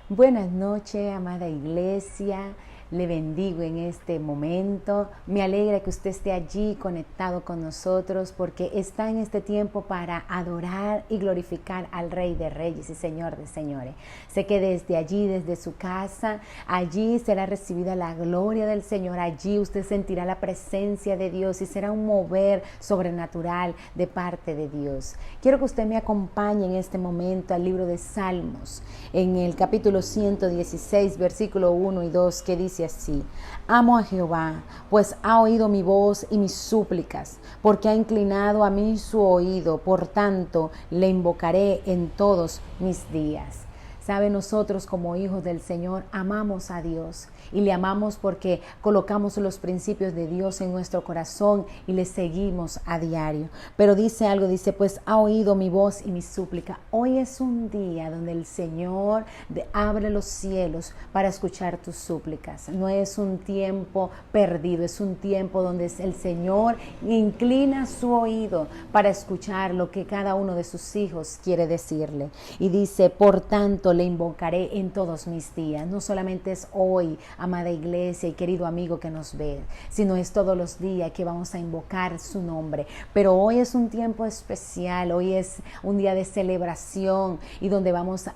Buenas noches, amada iglesia. Le bendigo en este momento. Me alegra que usted esté allí conectado con nosotros porque está en este tiempo para adorar y glorificar al Rey de Reyes y Señor de Señores. Sé que desde allí, desde su casa, allí será recibida la gloria del Señor. Allí usted sentirá la presencia de Dios y será un mover sobrenatural de parte de Dios. Quiero que usted me acompañe en este momento al libro de Salmos, en el capítulo 116, versículo 1 y 2, que dice así: amo a Jehová, pues ha oído mi voz y mis súplicas, porque ha inclinado a mí su oído, por tanto le invocaré en todos mis días. Sabe, nosotros como hijos del Señor amamos a Dios y le amamos porque colocamos los principios de Dios en nuestro corazón y le seguimos a diario. Pero dice algo, dice, pues ha oído mi voz y mi súplica. Hoy es un día donde el Señor abre los cielos para escuchar tus súplicas. No es un tiempo perdido, es un tiempo donde el Señor inclina su oído para escuchar lo que cada uno de sus hijos quiere decirle. Y dice, por tanto, le invocaré en todos mis días. No solamente es hoy, amada iglesia y querido amigo que nos ve, sino es todos los días que vamos a invocar su nombre. Pero hoy es un tiempo especial, hoy es un día de celebración y donde vamos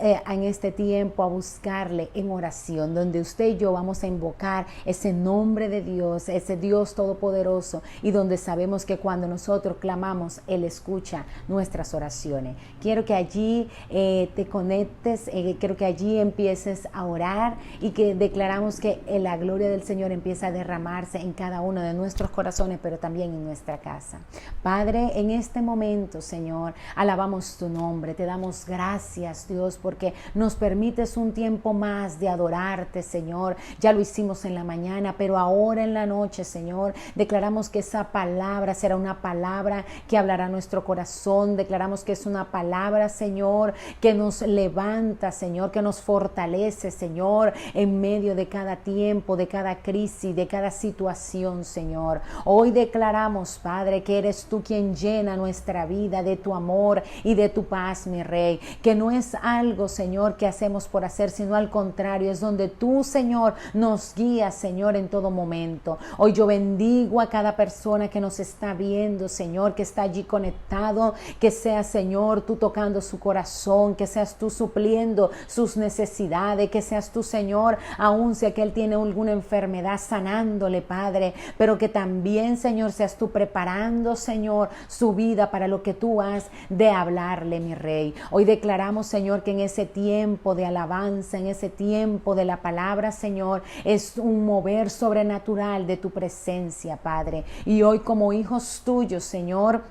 en este tiempo a buscarle en oración, donde usted y yo vamos a invocar ese nombre de Dios, ese Dios todopoderoso, y donde sabemos que cuando nosotros clamamos, Él escucha nuestras oraciones. Quiero que allí te conectes, quiero que allí empieces a orar y que declaramos que la gloria del Señor empieza a derramarse en cada uno de nuestros corazones, pero también en nuestra casa. Padre, en este momento, Señor, alabamos tu nombre, te damos gracias, Dios, porque nos permites un tiempo más de adorarte, Señor. Ya lo hicimos en la mañana, pero ahora en la noche, Señor, declaramos que esa palabra será una palabra que hablará nuestro corazón. Declaramos que es una palabra, Señor, que nos levanta, Señor, que nos fortalece, Señor, en medio de cada tiempo, de cada crisis, de cada situación, Señor. Hoy declaramos, Padre, que eres tú quien llena nuestra vida de tu amor y de tu paz, mi Rey, que no es algo, Señor, que hacemos por hacer, sino al contrario, es donde tú, Señor, nos guías, Señor, en todo momento. Hoy yo bendigo a cada persona que nos está viendo, Señor, que está allí conectado, que sea, Señor, tú tocando su corazón, que seas tú supliendo sus necesidades, que seas tú, Señor, aun si aquel tiene alguna enfermedad, sanándole, Padre, pero que también, Señor, seas tú preparando, Señor, su vida para lo que tú has de hablarle, mi Rey. Hoy declaramos, Señor, que en ese tiempo de alabanza, en ese tiempo de la palabra, Señor, es un mover sobrenatural de tu presencia, Padre. Y hoy como hijos tuyos, Señor,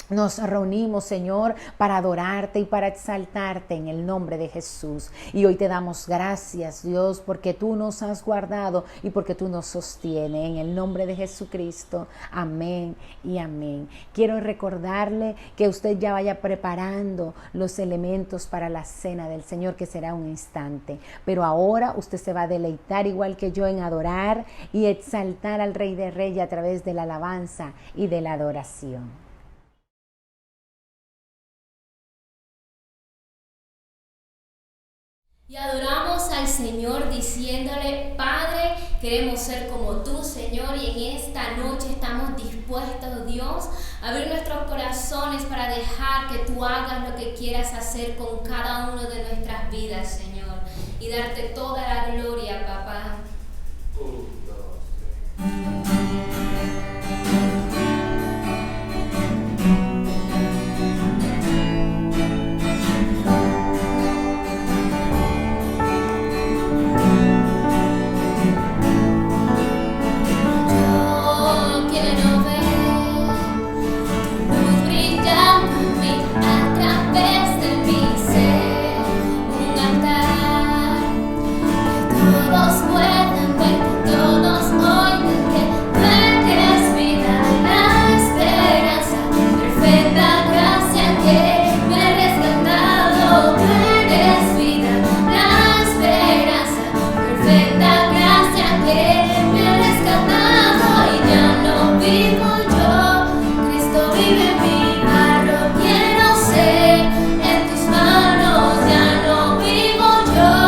nos reunimos, Señor, para adorarte y para exaltarte en el nombre de Jesús. Y hoy te damos gracias, Dios, porque tú nos has guardado y porque tú nos sostienes. En el nombre de Jesucristo. Amén y amén. Quiero recordarle que usted ya vaya preparando los elementos para la cena del Señor, que será un instante. Pero ahora usted se va a deleitar igual que yo en adorar y exaltar al Rey de Reyes a través de la alabanza y de la adoración. Y adoramos al Señor diciéndole, Padre, queremos ser como tú, Señor, y en esta noche estamos dispuestos, Dios, a abrir nuestros corazones para dejar que tú hagas lo que quieras hacer con cada uno de nuestras vidas, Señor, y darte toda la gloria, papá. Todos pueden ver que todos oigan vivo yo.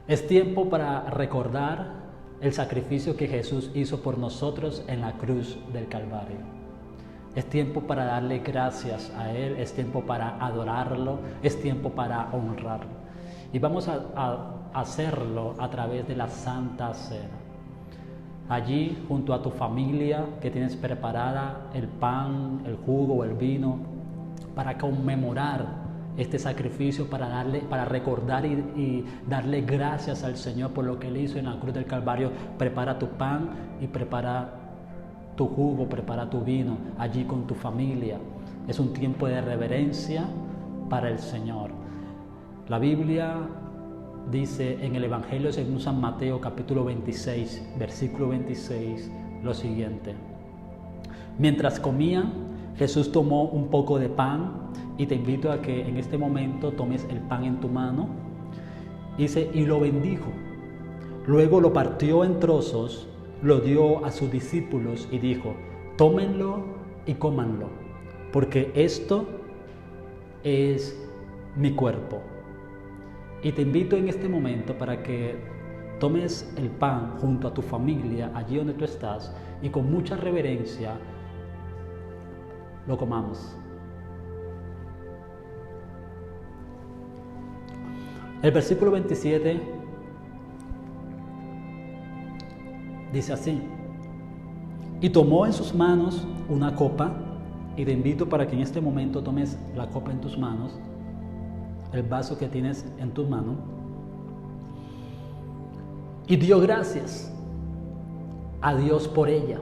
Es tiempo para recordar el sacrificio que Jesús hizo por nosotros en la cruz del Calvario. Es tiempo para darle gracias a Él, es tiempo para adorarlo, es tiempo para honrarlo. Y vamos a hacerlo a través de la Santa Cena. Allí, junto a tu familia, que tienes preparada el pan, el jugo o el vino, para conmemorar este sacrificio, para recordar y darle gracias al Señor por lo que Él hizo en la cruz del Calvario. Prepara tu pan y prepara tu jugo, prepara tu vino allí con tu familia. Es un tiempo de reverencia para el Señor. La Biblia dice en el Evangelio según San Mateo capítulo 26, versículo 26, lo siguiente: mientras comían, Jesús tomó un poco de pan, y te invito a que en este momento tomes el pan en tu mano. Dice, y lo bendijo. Luego lo partió en trozos, lo dio a sus discípulos y dijo, tómenlo y cómanlo, porque esto es mi cuerpo. Y te invito en este momento para que tomes el pan junto a tu familia, allí donde tú estás, y con mucha reverencia lo comamos. El versículo 27 dice así: y tomó en sus manos una copa, y te invito para que en este momento tomes la copa en tus manos, el vaso que tienes en tus manos, y dio gracias a Dios por ella.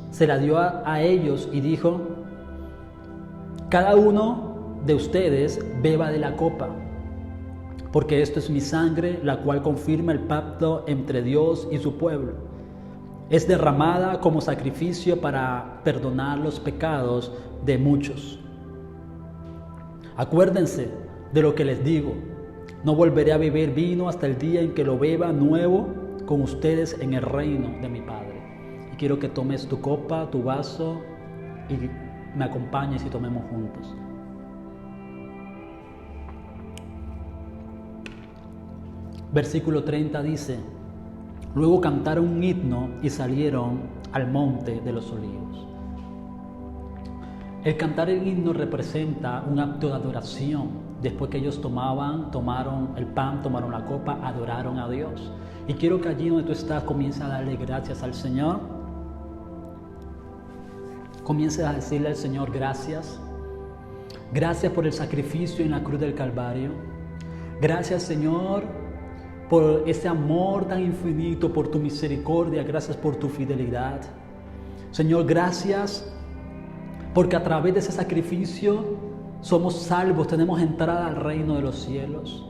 Se la dio a ellos y dijo, cada uno de ustedes beba de la copa, porque esto es mi sangre, la cual confirma el pacto entre Dios y su pueblo. Es derramada como sacrificio para perdonar los pecados de muchos. Acuérdense de lo que les digo, no volveré a beber vino hasta el día en que lo beba nuevo con ustedes en el reino de mi Padre. Y quiero que tomes tu copa, tu vaso y me acompañes y tomemos juntos. Versículo 30 dice, luego cantaron un himno y salieron al monte de los olivos. El cantar el himno representa un acto de adoración. Después que ellos tomaron el pan, tomaron la copa, adoraron a Dios. Y quiero que allí donde tú estás comiences a darle gracias al Señor. Comiences a decirle al Señor gracias. Gracias por el sacrificio en la cruz del Calvario. Gracias, Señor, por ese amor tan infinito, por tu misericordia, gracias por tu fidelidad. Señor, gracias porque a través de ese sacrificio somos salvos, tenemos entrada al reino de los cielos.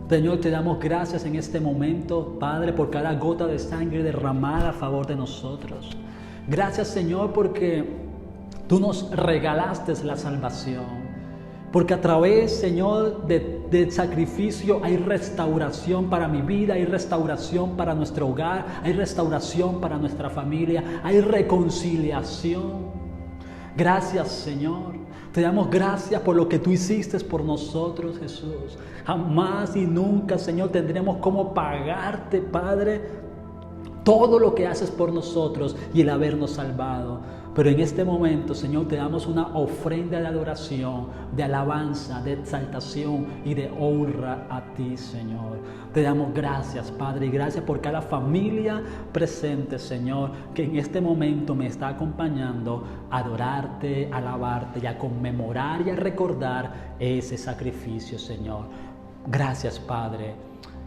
Señor, te damos gracias en este momento, Padre, por cada gota de sangre derramada a favor de nosotros. Gracias, Señor, porque tú nos regalaste la salvación. Porque a través, Señor, del sacrificio hay restauración para mi vida, hay restauración para nuestro hogar, hay restauración para nuestra familia, hay reconciliación. Gracias, Señor. Te damos gracias por lo que tú hiciste por nosotros, Jesús. Jamás y nunca, Señor, tendremos cómo pagarte, Padre, todo lo que haces por nosotros y el habernos salvado. Pero en este momento, Señor, te damos una ofrenda de adoración, de alabanza, de exaltación y de honra a ti, Señor. Te damos gracias, Padre, y gracias por cada familia presente, Señor, que en este momento me está acompañando a adorarte, a alabarte y a conmemorar y a recordar ese sacrificio, Señor. Gracias, Padre,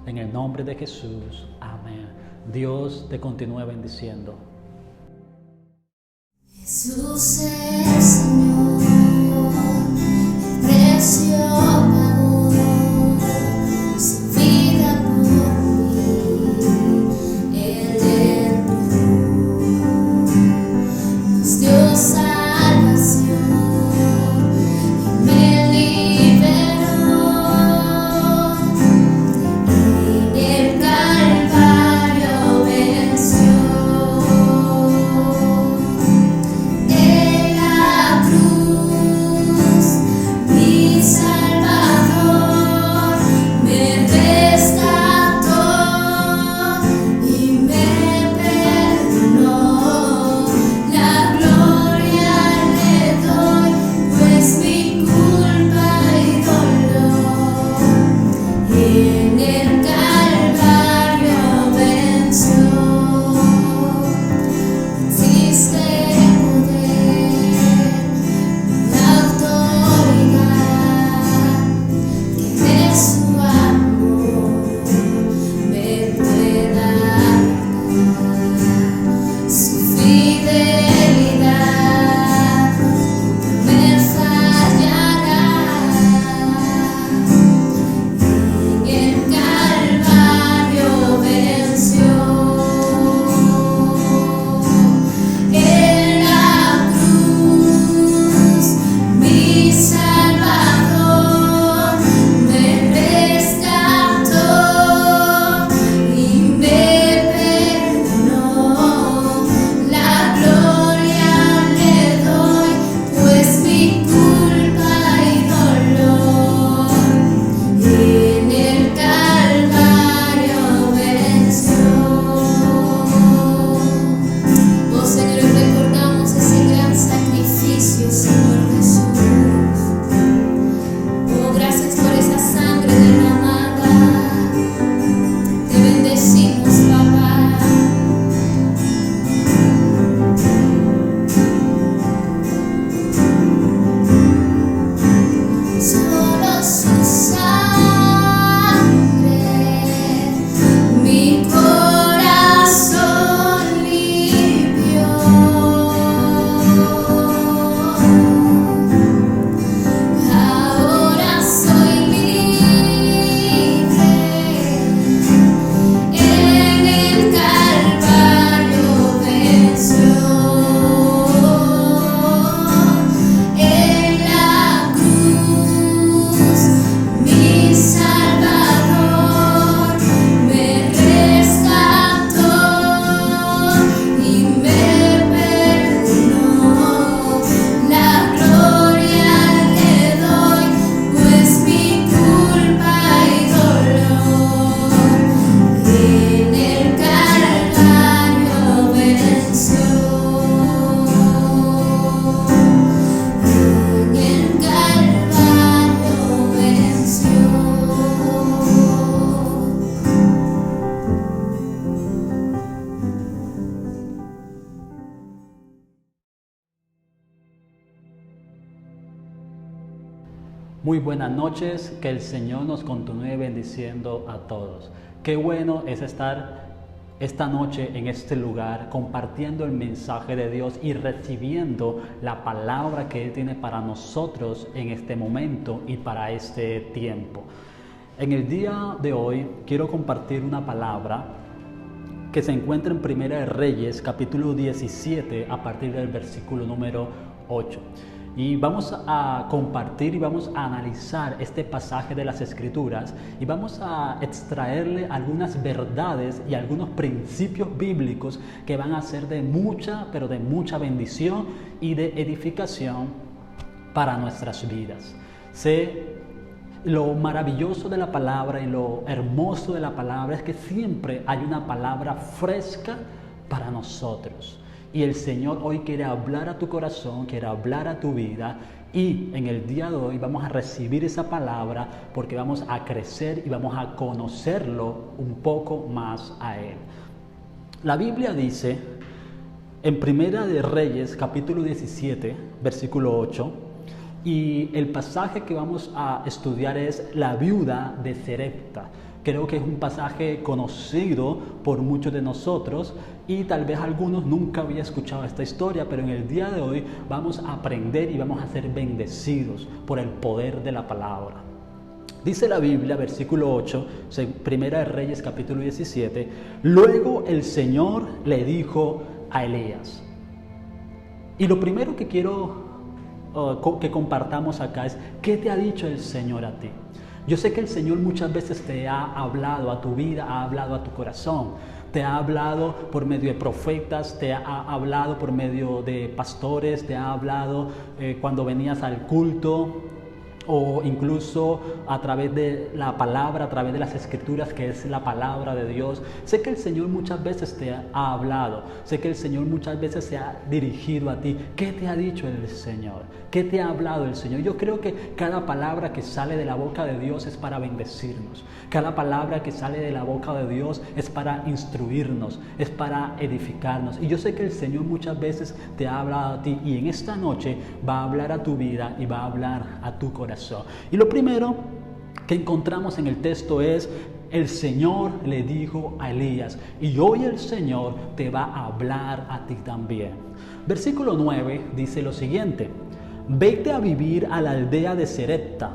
en el nombre de Jesús. Amén. Dios te continúe bendiciendo. Jesús el Señor, el precio pagó su vida por mí, Él nos dio salvación y me liberó. En el Calvario venció. Muy buenas noches, que el Señor nos continúe bendiciendo a todos. Qué bueno es estar esta noche en este lugar compartiendo el mensaje de Dios y recibiendo la palabra que Él tiene para nosotros en este momento y para este tiempo. En el día de hoy quiero compartir una palabra que se encuentra en Primera de Reyes, capítulo 17, a partir del versículo número 8. Y vamos a compartir y vamos a analizar este pasaje de las Escrituras y vamos a extraerle algunas verdades y algunos principios bíblicos que van a ser de mucha, pero de mucha bendición y de edificación para nuestras vidas. Lo maravilloso de la palabra y lo hermoso de la palabra es que siempre hay una palabra fresca para nosotros. Y el Señor hoy quiere hablar a tu corazón, quiere hablar a tu vida, y en el día de hoy vamos a recibir esa palabra porque vamos a crecer y vamos a conocerlo un poco más a Él. La Biblia dice en Primera de Reyes, capítulo 17, versículo 8, y el pasaje que vamos a estudiar es la viuda de Sarepta. Creo que es un pasaje conocido por muchos de nosotros y tal vez algunos nunca habían escuchado esta historia, pero en el día de hoy vamos a aprender y vamos a ser bendecidos por el poder de la palabra. Dice la Biblia, versículo 8, Primera de Reyes, capítulo 17, luego el Señor le dijo a Elías. Y lo primero que quiero que compartamos acá es, ¿qué te ha dicho el Señor a ti? Yo sé que el Señor muchas veces te ha hablado a tu vida, ha hablado a tu corazón, te ha hablado por medio de profetas, te ha hablado por medio de pastores, te ha hablado cuando venías al culto, o incluso a través de la palabra, a través de las Escrituras, que es la palabra de Dios. Sé que el Señor muchas veces te ha hablado, sé que el Señor muchas veces se ha dirigido a ti. ¿Qué te ha dicho el Señor? ¿Qué te ha hablado el Señor? Yo creo que cada palabra que sale de la boca de Dios es para bendecirnos. Cada palabra que sale de la boca de Dios es para instruirnos, es para edificarnos. Y yo sé que el Señor muchas veces te ha hablado a ti, y en esta noche va a hablar a tu vida y va a hablar a tu corazón. Y lo primero que encontramos en el texto es: el Señor le dijo a Elías, y hoy el Señor te va a hablar a ti también. Versículo 9 dice lo siguiente: vete a vivir a la aldea de Sarepta,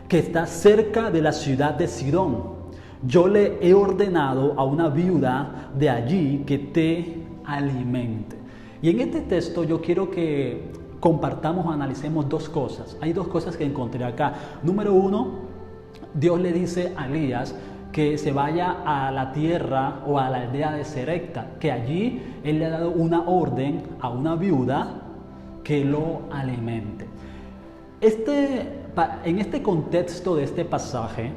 que está cerca de la ciudad de Sidón. Yo le he ordenado a una viuda de allí que te alimente. Y en este texto yo quiero que compartamos o analicemos dos cosas. Hay dos cosas que encontré acá. Número uno, Dios le dice a Elías que se vaya a la tierra o a la aldea de Sarepta, que allí Él le ha dado una orden a una viuda que lo alimente. En este contexto de este pasaje,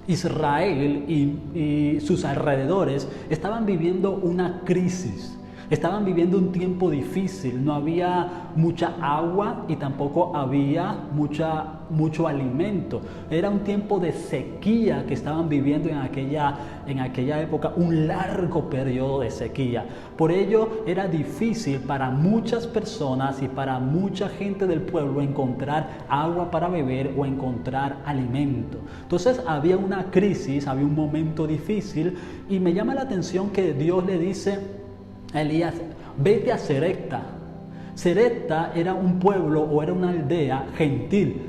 Israel y sus alrededores estaban viviendo una crisis. Estaban viviendo un tiempo difícil, no había mucha agua y tampoco había mucho alimento. Era un tiempo de sequía que estaban viviendo en aquella época, un largo periodo de sequía. Por ello era difícil para muchas personas y para mucha gente del pueblo encontrar agua para beber o encontrar alimento. Entonces había una crisis, había un momento difícil, y me llama la atención que Dios le dice a Elías: vete a Sarepta. Sarepta era un pueblo o era una aldea gentil.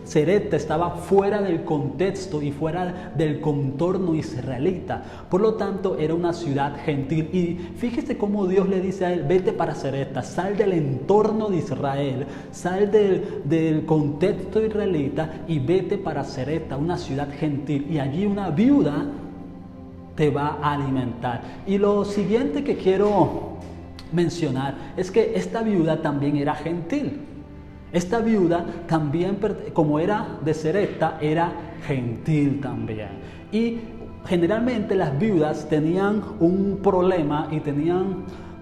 Sarepta estaba fuera del contexto y fuera del contorno israelita. Por lo tanto, era una ciudad gentil. Y fíjese cómo Dios le dice a él: vete para Sarepta, sal del entorno de Israel, sal del contexto israelita y vete para Sarepta, una ciudad gentil. Y allí una viuda te va a alimentar. Y lo siguiente que quiero mencionar es que esta viuda también era gentil. Esta viuda también, como era de Sarepta, era gentil también. Y generalmente las viudas tenían un problema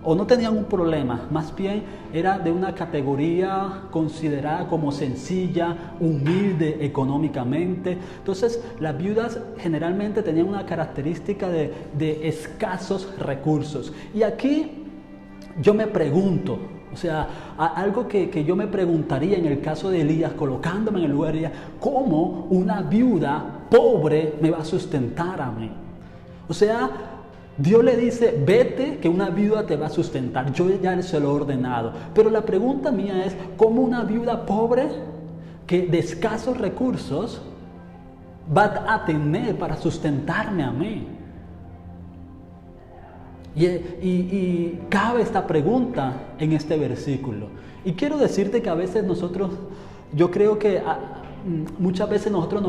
o no tenían un problema, más bien era de una categoría considerada como sencilla, humilde económicamente. Entonces las viudas generalmente tenían una característica de escasos recursos. Y aquí yo me pregunto, o sea, algo que yo me preguntaría en el caso de Elías, colocándome en el lugar de Elías: ¿cómo una viuda pobre me va a sustentar a mí? O sea, Dios le dice: vete, que una viuda te va a sustentar. Yo ya se lo he ordenado. Pero la pregunta mía es: ¿cómo una viuda pobre, que de escasos recursos, va a tener para sustentarme a mí? Y cabe esta pregunta en este versículo. Y quiero decirte que a veces yo creo que muchas veces nosotros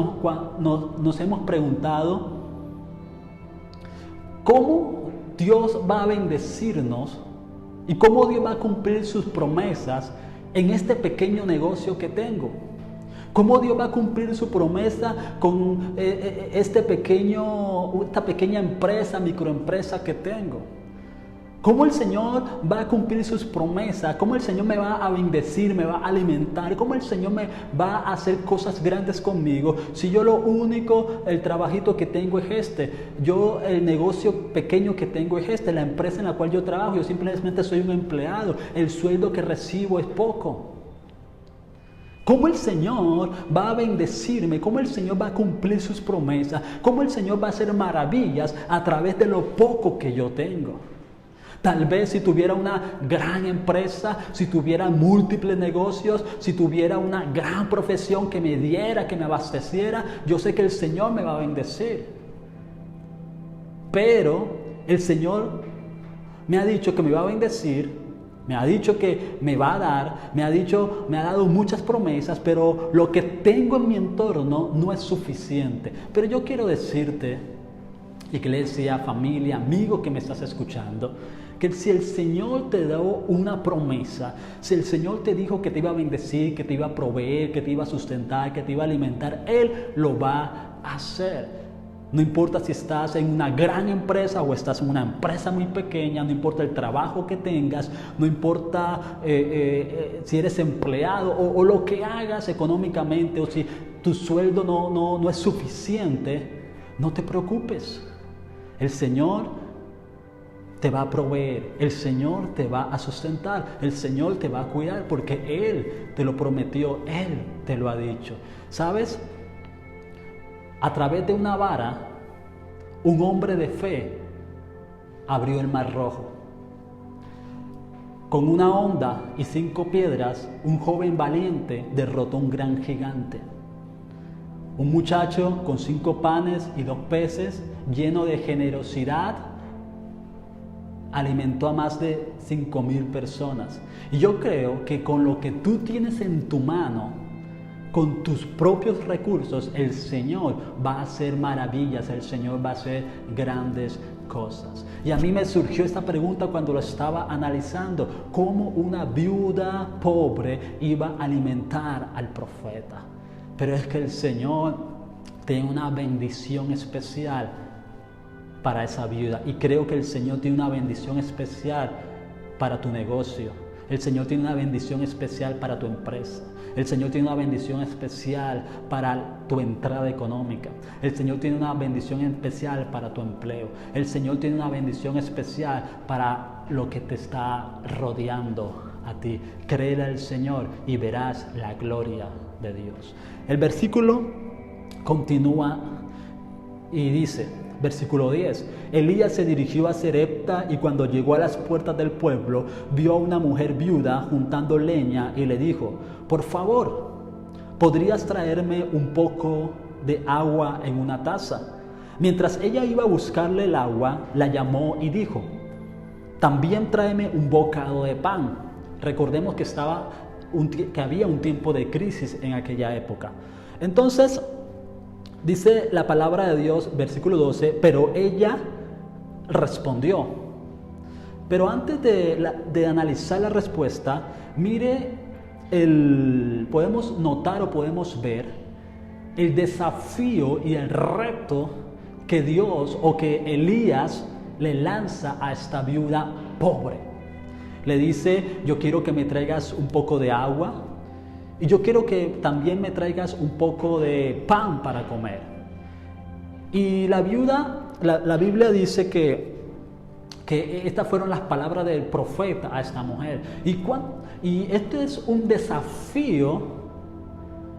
nos hemos preguntado cómo Dios va a bendecirnos y cómo Dios va a cumplir sus promesas en este pequeño negocio que tengo. Cómo Dios va a cumplir su promesa con esta pequeña empresa, microempresa que tengo. Cómo el Señor va a cumplir sus promesas, cómo el Señor me va a bendecir, me va a alimentar, cómo el Señor me va a hacer cosas grandes conmigo. Si yo el trabajito que tengo es el negocio pequeño que tengo es la empresa en la cual yo trabajo, yo simplemente soy un empleado, el sueldo que recibo es poco. Cómo el Señor va a bendecirme, cómo el Señor va a cumplir sus promesas, cómo el Señor va a hacer maravillas a través de lo poco que yo tengo. Tal vez si tuviera una gran empresa, si tuviera múltiples negocios, si tuviera una gran profesión que me diera, que me abasteciera, yo sé que el Señor me va a bendecir. Pero el Señor me ha dicho que me va a bendecir, me ha dicho que me va a dar, me ha dado muchas promesas, pero lo que tengo en mi entorno no es suficiente. Pero yo quiero decirte, iglesia, familia, amigo que me estás escuchando, que si el Señor te dio una promesa, si el Señor te dijo que te iba a bendecir, que te iba a proveer, que te iba a sustentar, que te iba a alimentar, Él lo va a hacer. No importa si estás en una gran empresa o estás en una empresa muy pequeña, no importa el trabajo que tengas, no importa si eres empleado o lo que hagas económicamente, o si tu sueldo no es suficiente, no te preocupes. El Señor te va a proveer, el Señor te va a sustentar, el Señor te va a cuidar porque Él te lo prometió, Él te lo ha dicho. ¿Sabes? A través de una vara, un hombre de fe abrió el Mar Rojo. Con una honda y 5 piedras, un joven valiente derrotó a un gran gigante. Un muchacho con 5 panes y 2 peces, lleno de generosidad, alimentó a más de 5,000 personas. Y yo creo que con lo que tú tienes en tu mano, con tus propios recursos, el Señor va a hacer maravillas, el Señor va a hacer grandes cosas. Y a mí me surgió esta pregunta cuando lo estaba analizando: ¿cómo una viuda pobre iba a alimentar al profeta? Pero es que el Señor tiene una bendición especial para esa viuda, y creo que el Señor tiene una bendición especial para tu negocio. El Señor tiene una bendición especial para tu empresa. El Señor tiene una bendición especial para tu entrada económica. El Señor tiene una bendición especial para tu empleo. El Señor tiene una bendición especial para lo que te está rodeando a ti. Créele al Señor y verás la gloria de Dios. El versículo continúa y dice, versículo 10: Elías se dirigió a Sarepta y cuando llegó a las puertas del pueblo, vio a una mujer viuda juntando leña y le dijo: por favor, ¿podrías traerme un poco de agua en una taza? Mientras ella iba a buscarle el agua, la llamó y dijo: también tráeme un bocado de pan. Recordemos que había un tiempo de crisis en aquella época. Entonces, dice la palabra de Dios, versículo 12, pero ella respondió. Pero antes de analizar la respuesta, mire, podemos notar o podemos ver el desafío y el reto que Dios o que Elías le lanza a esta viuda pobre. Le dice: yo quiero que me traigas un poco de agua y yo quiero que también me traigas un poco de pan para comer. Y la viuda, la Biblia dice que estas fueron las palabras del profeta a esta mujer. Y esto es un desafío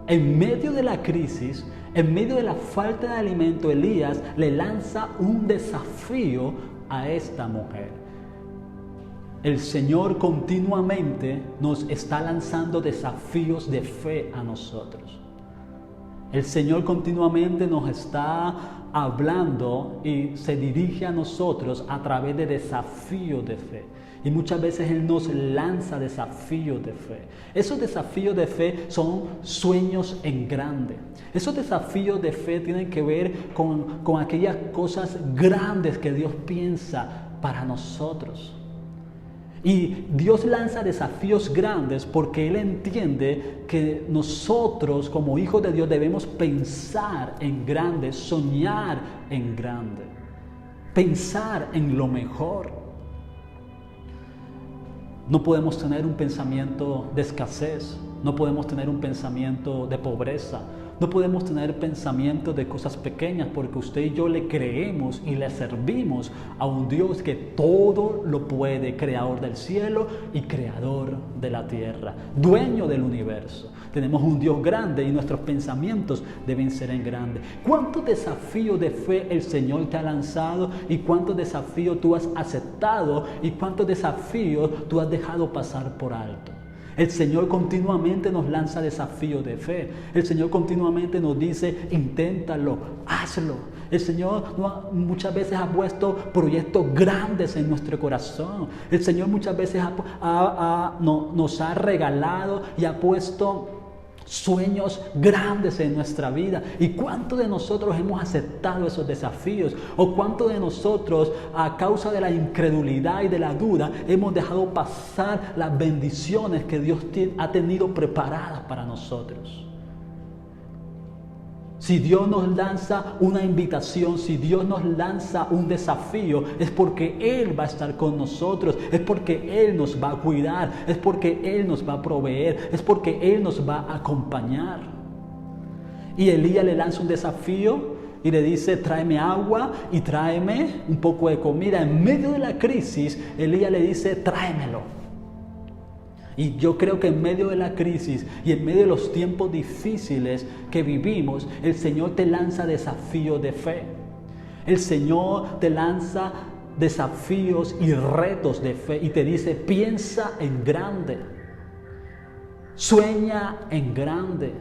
en medio de la crisis, en medio de la falta de alimento. Elías le lanza un desafío a esta mujer. El Señor continuamente nos está lanzando desafíos de fe a nosotros. El Señor continuamente nos está hablando y se dirige a nosotros a través de desafíos de fe. Y muchas veces Él nos lanza desafíos de fe. Esos desafíos de fe son sueños en grande. Esos desafíos de fe tienen que ver con aquellas cosas grandes que Dios piensa para nosotros. Y Dios lanza desafíos grandes porque Él entiende que nosotros como hijos de Dios debemos pensar en grande, soñar en grande, pensar en lo mejor. No podemos tener un pensamiento de escasez, no podemos tener un pensamiento de pobreza, no podemos tener pensamientos de cosas pequeñas, porque usted y yo le creemos y le servimos a un Dios que todo lo puede, creador del cielo y creador de la tierra, dueño del universo. Tenemos un Dios grande y nuestros pensamientos deben ser en grande. ¿Cuántos desafíos de fe el Señor te ha lanzado y cuántos desafíos tú has aceptado y cuántos desafíos tú has dejado pasar por alto? El Señor continuamente nos lanza desafíos de fe. El Señor continuamente nos dice, inténtalo, hazlo. El Señor muchas veces ha puesto proyectos grandes en nuestro corazón. El Señor muchas veces nos ha regalado y ha puesto sueños grandes en nuestra vida. ¿Y cuántos de nosotros hemos aceptado esos desafíos? ¿O cuántos de nosotros, a causa de la incredulidad y de la duda, hemos dejado pasar las bendiciones que Dios ha tenido preparadas para nosotros? Si Dios nos lanza una invitación, si Dios nos lanza un desafío, es porque Él va a estar con nosotros, es porque Él nos va a cuidar, es porque Él nos va a proveer, es porque Él nos va a acompañar. Y Elías le lanza un desafío y le dice, tráeme agua y tráeme un poco de comida. En medio de la crisis, Elías le dice, tráemelo. Y yo creo que en medio de la crisis y en medio de los tiempos difíciles que vivimos, el Señor te lanza desafíos de fe. El Señor te lanza desafíos y retos de fe y te dice, piensa en grande, sueña en grande.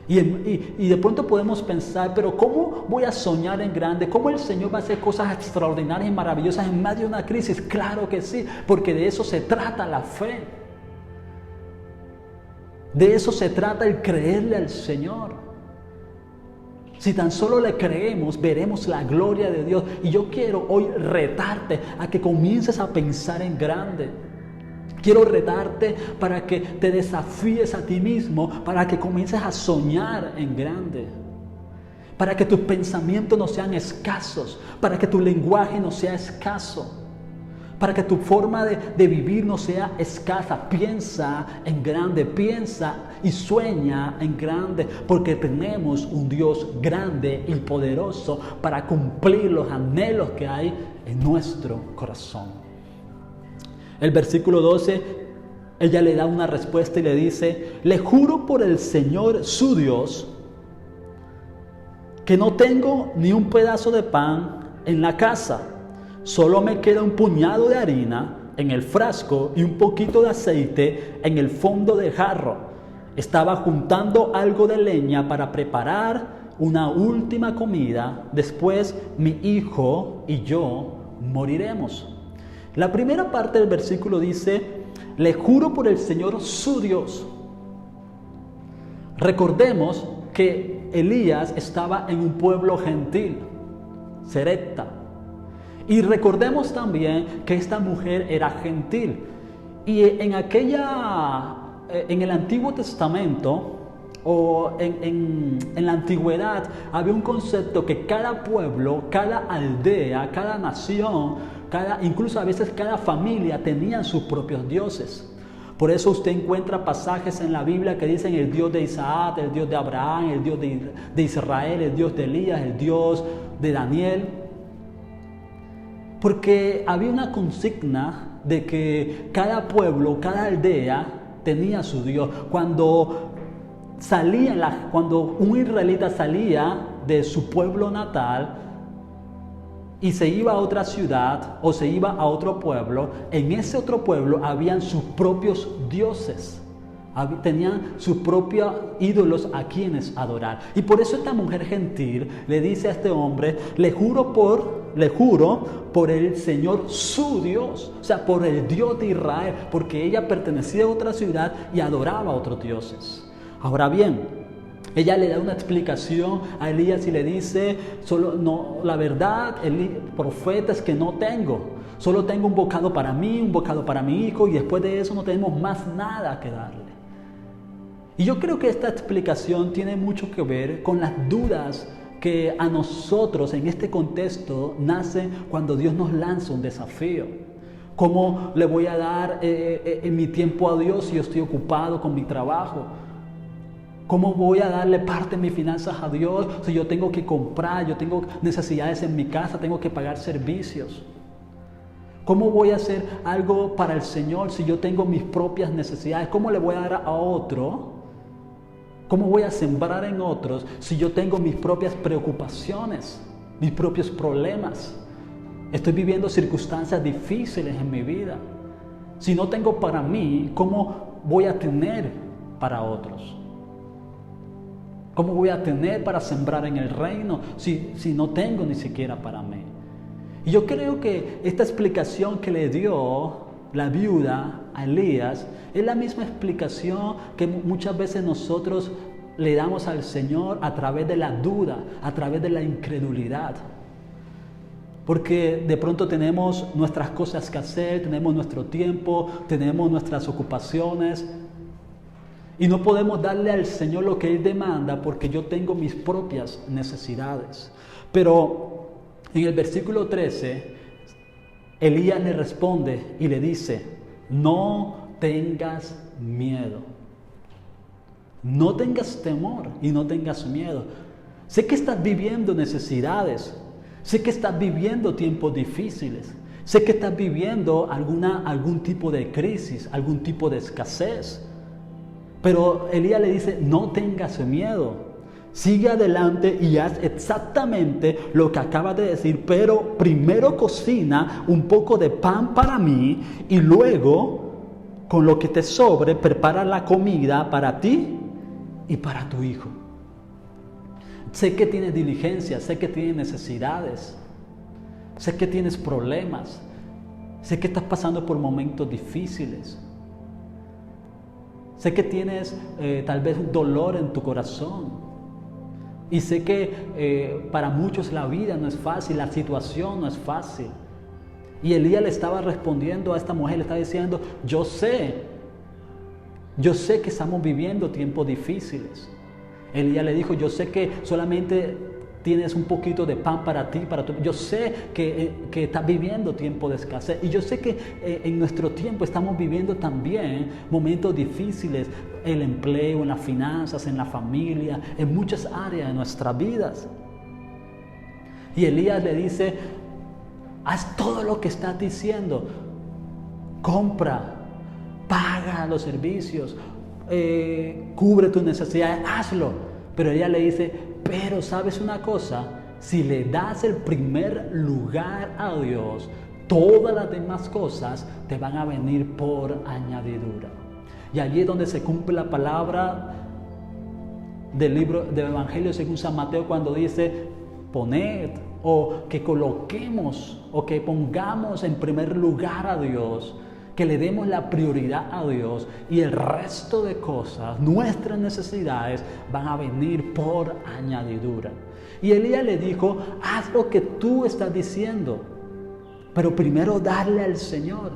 Y de pronto podemos pensar, pero ¿cómo voy a soñar en grande? ¿Cómo el Señor va a hacer cosas extraordinarias y maravillosas en medio de una crisis? Claro que sí, porque de eso se trata la fe. De eso se trata el creerle al Señor. Si tan solo le creemos, veremos la gloria de Dios. Y yo quiero hoy retarte a que comiences a pensar en grande. Quiero retarte para que te desafíes a ti mismo, para que comiences a soñar en grande, para que tus pensamientos no sean escasos, para que tu lenguaje no sea escaso, para que tu forma de vivir no sea escasa. Piensa en grande, piensa y sueña en grande, porque tenemos un Dios grande y poderoso para cumplir los anhelos que hay en nuestro corazón. El versículo 12, ella le da una respuesta y le dice, le juro por el Señor su Dios que no tengo ni un pedazo de pan en la casa, solo me queda un puñado de harina en el frasco y un poquito de aceite en el fondo del jarro. Estaba juntando algo de leña para preparar una última comida, después mi hijo y yo moriremos. La primera parte del versículo dice, le juro por el Señor su Dios. Recordemos que Elías estaba en un pueblo gentil, Serepta. Y recordemos también que esta mujer era gentil. Y en el Antiguo Testamento o en la antigüedad había un concepto que cada pueblo, cada aldea, cada nación, incluso a veces cada familia tenían sus propios dioses. Por eso usted encuentra pasajes en la Biblia que dicen el Dios de Isaac, el Dios de Abraham, el Dios de Israel, el Dios de Elías, el Dios de Daniel. Porque había una consigna de que cada pueblo, cada aldea tenía su Dios. Cuando un israelita salía de su pueblo natal y se iba a otra ciudad o se iba a otro pueblo, en ese otro pueblo habían sus propios dioses. Tenían sus propios ídolos a quienes adorar. Y por eso esta mujer gentil le dice a este hombre, le juro por el Señor su Dios, o sea, por el Dios de Israel, porque ella pertenecía a otra ciudad y adoraba a otros dioses. Ahora bien, ella le da una explicación a Elías y le dice, la verdad, el profeta, es que no tengo. Solo tengo un bocado para mí, un bocado para mi hijo, y después de eso no tenemos más nada que darle. Y yo creo que esta explicación tiene mucho que ver con las dudas que a nosotros en este contexto nacen cuando Dios nos lanza un desafío. ¿Cómo le voy a dar en mi tiempo a Dios si yo estoy ocupado con mi trabajo? ¿Cómo voy a darle parte de mis finanzas a Dios si yo tengo que comprar, yo tengo necesidades en mi casa, tengo que pagar servicios? ¿Cómo voy a hacer algo para el Señor si yo tengo mis propias necesidades? ¿Cómo le voy a dar a otro? ¿Cómo voy a sembrar en otros si yo tengo mis propias preocupaciones, mis propios problemas? Estoy viviendo circunstancias difíciles en mi vida. Si no tengo para mí, ¿cómo voy a tener para otros? ¿Cómo voy a tener para sembrar en el reino si no tengo ni siquiera para mí? Y yo creo que esta explicación que le dio la viuda a Elías es la misma explicación que muchas veces nosotros le damos al Señor a través de la duda, a través de la incredulidad. Porque de pronto tenemos nuestras cosas que hacer, tenemos nuestro tiempo, tenemos nuestras ocupaciones y no podemos darle al Señor lo que Él demanda porque yo tengo mis propias necesidades. Pero en el versículo 13, Elías le responde y le dice, no tengas miedo, no tengas temor y no tengas miedo. Sé que estás viviendo necesidades, sé que estás viviendo tiempos difíciles, sé que estás viviendo algún tipo de crisis, algún tipo de escasez. Pero Elías le dice, no tengas miedo. Sigue adelante y haz exactamente lo que acabas de decir, pero primero cocina un poco de pan para mí y luego, con lo que te sobre, prepara la comida para ti y para tu hijo. Sé que tienes diligencia, sé que tienes necesidades, sé que tienes problemas, sé que estás pasando por momentos difíciles. Sé que tienes tal vez un dolor en tu corazón. Y sé que para muchos la vida no es fácil, la situación no es fácil. Y Elías le estaba respondiendo a esta mujer, le estaba diciendo, yo sé que estamos viviendo tiempos difíciles. Elías le dijo, yo sé que solamente tienes un poquito de pan para ti, para tu... Yo sé que estás viviendo tiempo de escasez. Y yo sé que en nuestro tiempo estamos viviendo también momentos difíciles. El empleo, en las finanzas, en la familia, en muchas áreas de nuestras vidas. Y Elías le dice, haz todo lo que estás diciendo. Compra, paga los servicios, cubre tus necesidades, hazlo. Pero ella le dice, pero ¿sabes una cosa? Si le das el primer lugar a Dios, todas las demás cosas te van a venir por añadidura. Y allí es donde se cumple la palabra del libro del Evangelio según San Mateo cuando dice, poned, o que coloquemos, o que pongamos en primer lugar a Dios, que le demos la prioridad a Dios y el resto de cosas, nuestras necesidades, van a venir por añadidura. Y Elías le dijo, haz lo que tú estás diciendo, pero primero darle al Señor,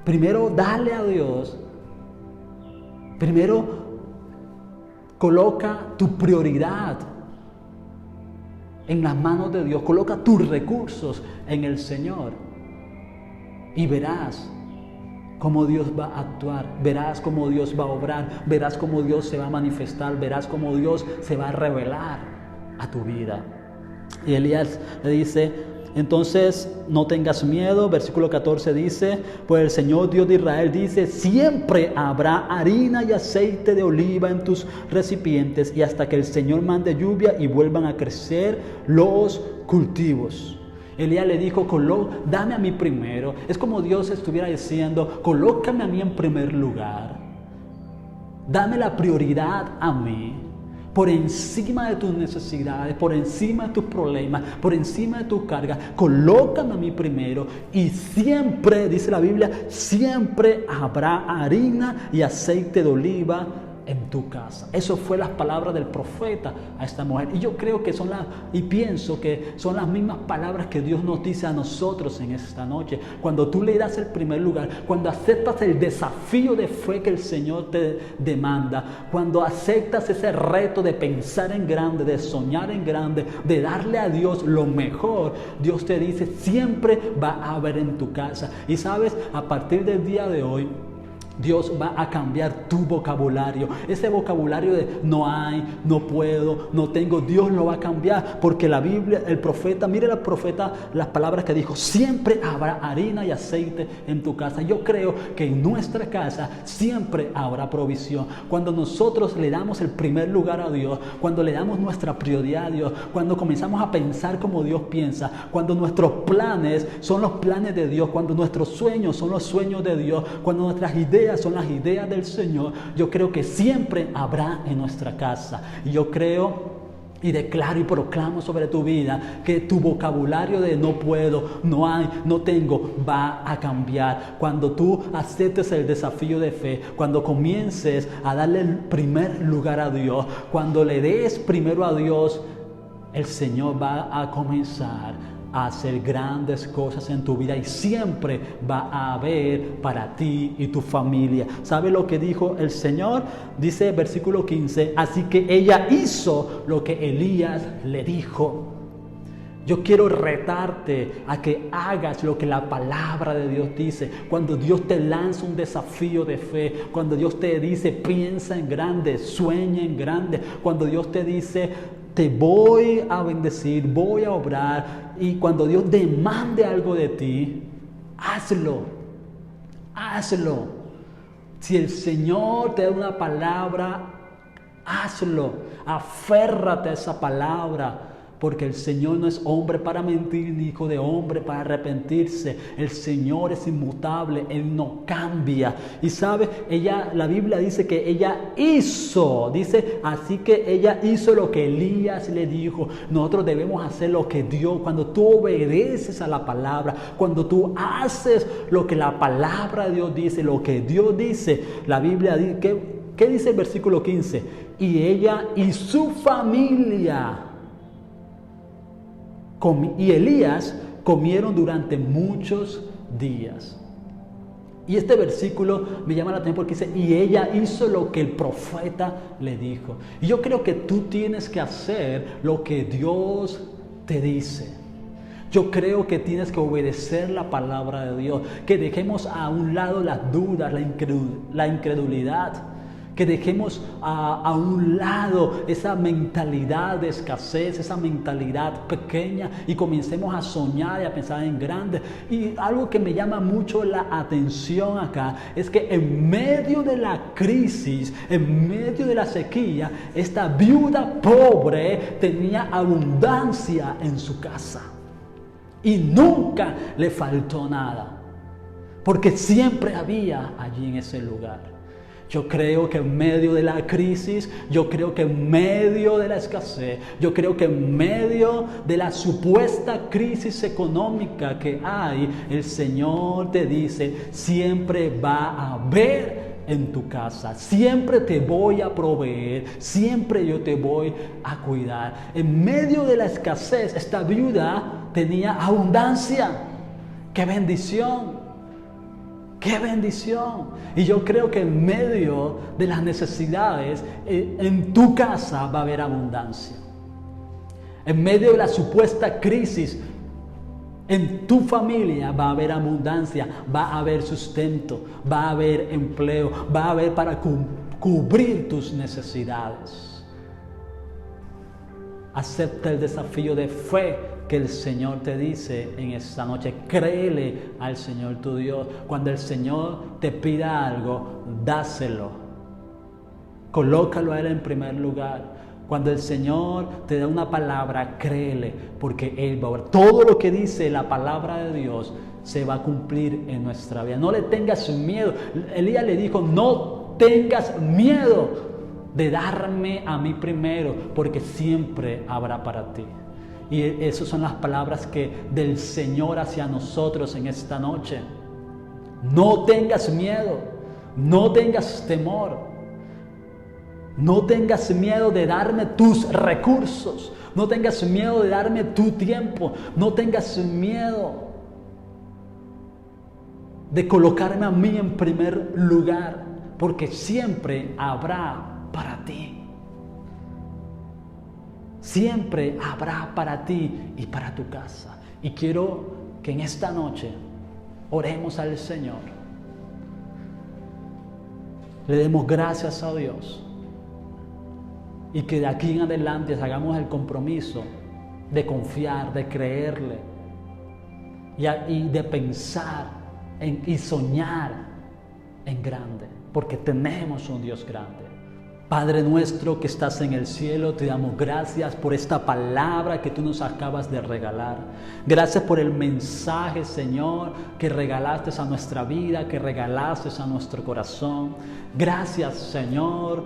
primero darle a Dios, primero coloca tu prioridad en las manos de Dios, coloca tus recursos en el Señor y verás cómo Dios va a actuar, verás cómo Dios va a obrar, verás cómo Dios se va a manifestar, verás cómo Dios se va a revelar a tu vida. Y Elías le dice, entonces no tengas miedo, versículo 14 dice, pues el Señor Dios de Israel dice, siempre habrá harina y aceite de oliva en tus recipientes y hasta que el Señor mande lluvia y vuelvan a crecer los cultivos. Elías le dijo, dame a mí primero. Es como Dios estuviera diciendo, colócame a mí en primer lugar. Dame la prioridad a mí, por encima de tus necesidades, por encima de tus problemas, por encima de tus cargas. Colócame a mí primero y siempre, dice la Biblia, siempre habrá harina y aceite de oliva en tu casa. Eso fue las palabras del profeta a esta mujer. Y yo creo que pienso que son las mismas palabras que Dios nos dice a nosotros en esta noche. Cuando tú le das el primer lugar, cuando aceptas el desafío de fe que el Señor te demanda, cuando aceptas ese reto de pensar en grande, de soñar en grande, de darle a Dios lo mejor, Dios te dice, siempre va a haber en tu casa. Y sabes, a partir del día de hoy, Dios va a cambiar tu vocabulario. Ese vocabulario de no hay, no puedo, no tengo, Dios lo va a cambiar. Porque la Biblia, el profeta, mire el profeta, las palabras que dijo, siempre habrá harina y aceite en tu casa. Yo creo que en nuestra casa siempre habrá provisión. Cuando nosotros le damos el primer lugar a Dios, cuando le damos nuestra prioridad a Dios, cuando comenzamos a pensar como Dios piensa, cuando nuestros planes son los planes de Dios, cuando nuestros sueños son los sueños de Dios, cuando nuestras ideas son las ideas del Señor, yo creo que siempre habrá en nuestra casa. Y yo creo y declaro y proclamo sobre tu vida que tu vocabulario de no puedo, no hay, no tengo, va a cambiar. Cuando tú aceptes el desafío de fe, cuando comiences a darle el primer lugar a Dios, cuando le des primero a Dios, el Señor va a comenzar a hacer grandes cosas en tu vida y siempre va a haber para ti y tu familia. ¿Sabe lo que dijo el Señor? Dice versículo 15, así que ella hizo lo que Elías le dijo. Yo quiero retarte a que hagas lo que la palabra de Dios dice. Cuando Dios te lanza un desafío de fe, cuando Dios te dice piensa en grande, sueña en grande, cuando Dios te dice te voy a bendecir, voy a obrar, y cuando Dios demande algo de ti, hazlo. Si el Señor te da una palabra, hazlo, aférrate a esa palabra. Porque el Señor no es hombre para mentir, ni hijo de hombre para arrepentirse. El Señor es inmutable, Él no cambia. Y sabe, la Biblia dice que ella hizo, dice, así que ella hizo lo que Elías le dijo. Nosotros debemos hacer lo que Dios, cuando tú obedeces a la palabra, cuando tú haces lo que la palabra de Dios dice, lo que Dios dice, la Biblia dice, ¿qué dice el versículo 15? Y ella y su familia y Elías comieron durante muchos días. Y este versículo me llama la atención porque dice, y ella hizo lo que el profeta le dijo. Y yo creo que tú tienes que hacer lo que Dios te dice. Yo creo que tienes que obedecer la palabra de Dios, que dejemos a un lado las dudas, la incredulidad, que dejemos a un lado esa mentalidad de escasez, esa mentalidad pequeña y comencemos a soñar y a pensar en grande. Y algo que me llama mucho la atención acá es que en medio de la crisis, en medio de la sequía, esta viuda pobre tenía abundancia en su casa y nunca le faltó nada, porque siempre había allí en ese lugar. Yo creo que en medio de la crisis, yo creo que en medio de la escasez, yo creo que en medio de la supuesta crisis económica que hay, el Señor te dice, siempre va a haber en tu casa, siempre te voy a proveer, siempre yo te voy a cuidar. En medio de la escasez, esta viuda tenía abundancia. ¡Qué bendición! ¡Qué bendición! Y yo creo que en medio de las necesidades, en tu casa va a haber abundancia. En medio de la supuesta crisis, en tu familia va a haber abundancia, va a haber sustento, va a haber empleo, va a haber para cubrir tus necesidades. Acepta el desafío de fe que el Señor te dice en esta noche. Créele al Señor tu Dios. Cuando el Señor te pida algo, dáselo. Colócalo a Él en primer lugar. Cuando el Señor te da una palabra, créele, porque Él va a obrar. Todo lo que dice la palabra de Dios se va a cumplir en nuestra vida. No le tengas miedo. Elías le dijo, no tengas miedo de darme a mí primero, porque siempre habrá para ti. Y esas son las palabras del Señor hacia nosotros en esta noche. No tengas miedo, no tengas temor, no tengas miedo de darme tus recursos, no tengas miedo de darme tu tiempo, no tengas miedo de colocarme a mí en primer lugar, porque siempre habrá para ti. Siempre habrá para ti y para tu casa. Y quiero que en esta noche oremos al Señor. Le demos gracias a Dios. Y que de aquí en adelante hagamos el compromiso de confiar, de creerle y de pensar y soñar en grande. Porque tenemos un Dios grande. Padre nuestro que estás en el cielo, te damos gracias por esta palabra que tú nos acabas de regalar. Gracias por el mensaje, Señor, que regalaste a nuestra vida, que regalaste a nuestro corazón. Gracias, Señor,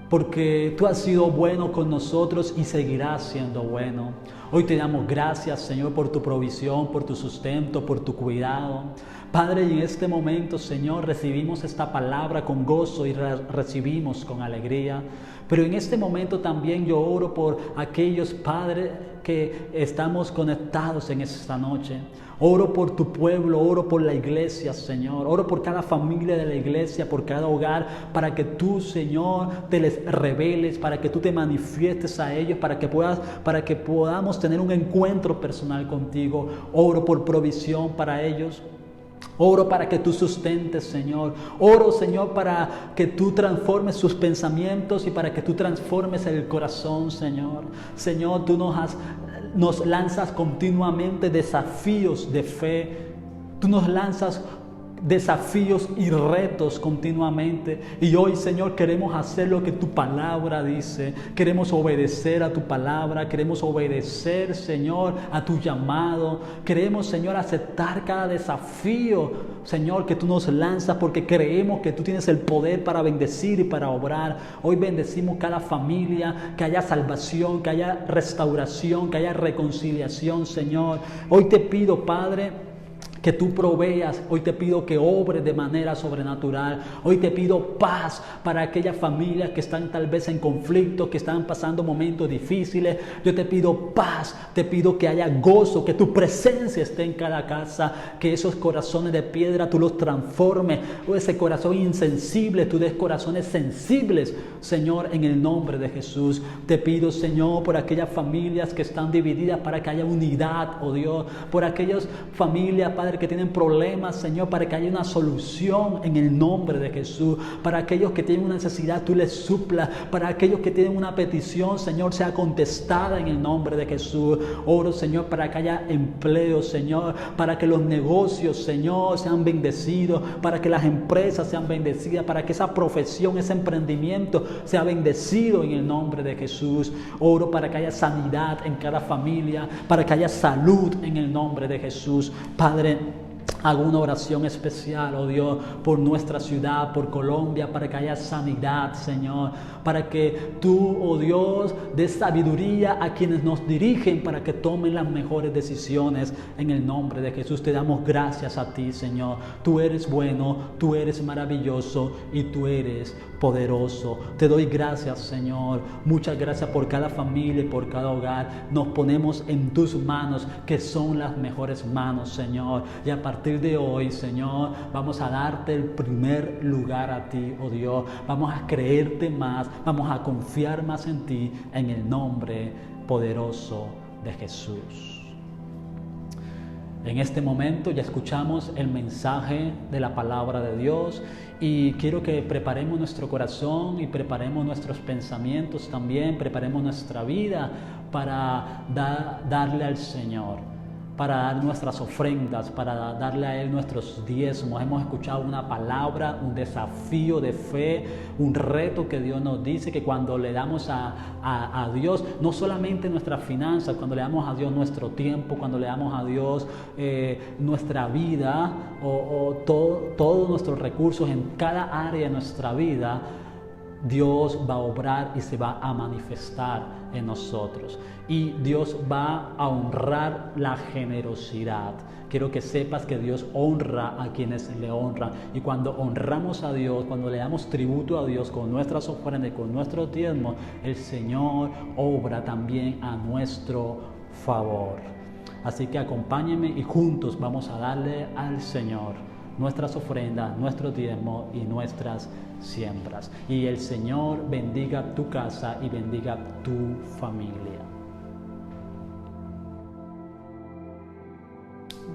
porque tú has sido bueno con nosotros y seguirás siendo bueno. Hoy te damos gracias, Señor, por tu provisión, por tu sustento, por tu cuidado. Padre, en este momento, Señor, recibimos esta palabra con gozo y recibimos con alegría. Pero en este momento también yo oro por aquellos, Padre, que estamos conectados en esta noche. Oro por tu pueblo, oro por la iglesia, Señor. Oro por cada familia de la iglesia, por cada hogar, para que tú, Señor, te les reveles, para que tú te manifiestes a ellos, para que podamos tener un encuentro personal contigo. Oro por provisión para ellos. Oro para que tú sustentes, Señor. Oro, Señor, para que tú transformes sus pensamientos y para que tú transformes el corazón, Señor. Señor, tú nos lanzas continuamente desafíos de fe. Tú nos lanzas desafíos y retos continuamente. Y hoy, Señor, queremos hacer lo que tu palabra dice. Queremos obedecer a tu palabra. Queremos obedecer, Señor, a tu llamado. Queremos, Señor, aceptar cada desafío, Señor, que tú nos lanzas, porque creemos que tú tienes el poder para bendecir y para obrar. Hoy bendecimos cada familia, que haya salvación, que haya restauración, que haya reconciliación, Señor. Hoy te pido, Padre, que tú proveas. Hoy te pido que obres de manera sobrenatural. Hoy te pido paz para aquellas familias que están tal vez en conflicto, que están pasando momentos difíciles. Yo te pido paz, te pido que haya gozo, que tu presencia esté en cada casa, que esos corazones de piedra tú los transformes, o ese corazón insensible tú des corazones sensibles, Señor, en el nombre de Jesús. Te pido, Señor, por aquellas familias que están divididas, para que haya unidad, oh Dios, por aquellas familias, Padre, que tienen problemas, Señor, para que haya una solución en el nombre de Jesús. Para aquellos que tienen una necesidad, tú les suplas. Para aquellos que tienen una petición, Señor, sea contestada en el nombre de Jesús. Oro, Señor, para que haya empleo, Señor, para que los negocios, Señor, sean bendecidos, para que las empresas sean bendecidas, para que esa profesión, ese emprendimiento sea bendecido en el nombre de Jesús. Oro para que haya sanidad en cada familia, para que haya salud en el nombre de Jesús. Padre, hago una oración especial, oh Dios, por nuestra ciudad, por Colombia, para que haya sanidad, Señor, para que tú, oh Dios, des sabiduría a quienes nos dirigen, para que tomen las mejores decisiones en el nombre de Jesús. Te damos gracias a ti, Señor. Tú eres bueno, tú eres maravilloso y tú eres poderoso. Te doy gracias, Señor. Muchas gracias por cada familia y por cada hogar. Nos ponemos en tus manos, que son las mejores manos, Señor. Y a partir de hoy, Señor, vamos a darte el primer lugar a ti, oh Dios. Vamos a creerte más, vamos a confiar más en ti, en el nombre poderoso de Jesús. En este momento ya escuchamos el mensaje de la palabra de Dios y quiero que preparemos nuestro corazón y preparemos nuestros pensamientos también, preparemos nuestra vida para darle al Señor. para dar nuestras ofrendas, para darle a Él nuestros diezmos. Hemos escuchado una palabra, un desafío de fe, un reto que Dios nos dice que cuando le damos a Dios, no solamente nuestras finanzas, cuando le damos a Dios nuestro tiempo, cuando le damos a Dios nuestra vida o todos nuestros recursos en cada área de nuestra vida, Dios va a obrar y se va a manifestar en nosotros. Y Dios va a honrar la generosidad. Quiero que sepas que Dios honra a quienes le honran. Y cuando honramos a Dios, cuando le damos tributo a Dios con nuestras ofrendas y con nuestros diezmos, el Señor obra también a nuestro favor. Así que acompáñenme y juntos vamos a darle al Señor nuestras ofrendas, nuestro diezmo y nuestras siembras. Y el Señor bendiga tu casa y bendiga tu familia.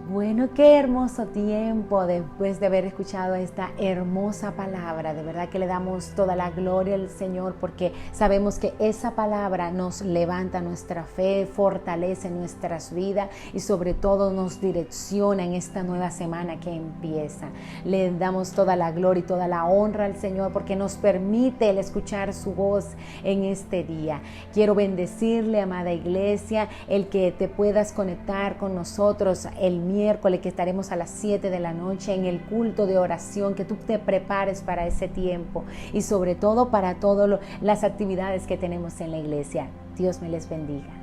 Bueno, qué hermoso tiempo después de haber escuchado esta hermosa palabra. De verdad que le damos toda la gloria al Señor porque sabemos que esa palabra nos levanta nuestra fe, fortalece nuestras vidas y sobre todo nos direcciona en esta nueva semana que empieza. Le damos toda la gloria y toda la honra al Señor porque nos permite el escuchar su voz en este día. Quiero bendecirle, amada iglesia, el que te puedas conectar con nosotros el miércoles, que estaremos a las 7 de la noche en el culto de oración, que tú te prepares para ese tiempo y sobre todo para todas las actividades que tenemos en la iglesia. Dios me les bendiga.